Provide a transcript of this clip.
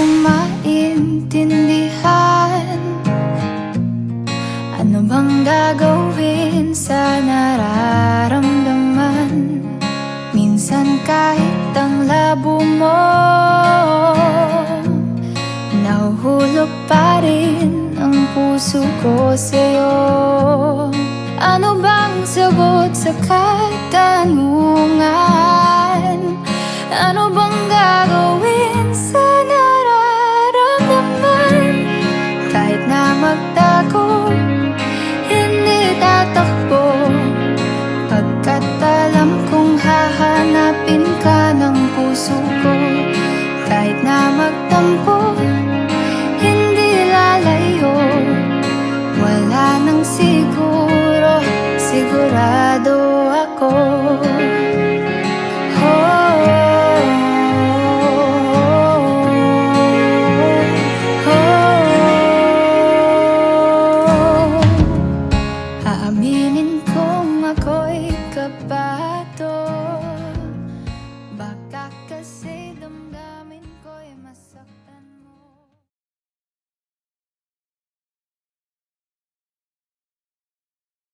maintindihan. Ano bang gagawin sa nararamdaman? Minsan kahit ang labo mo, nahuhulog pa rin ang puso ko sa'yo. Ano bang sagot sa katanungan? Ano bang gagawin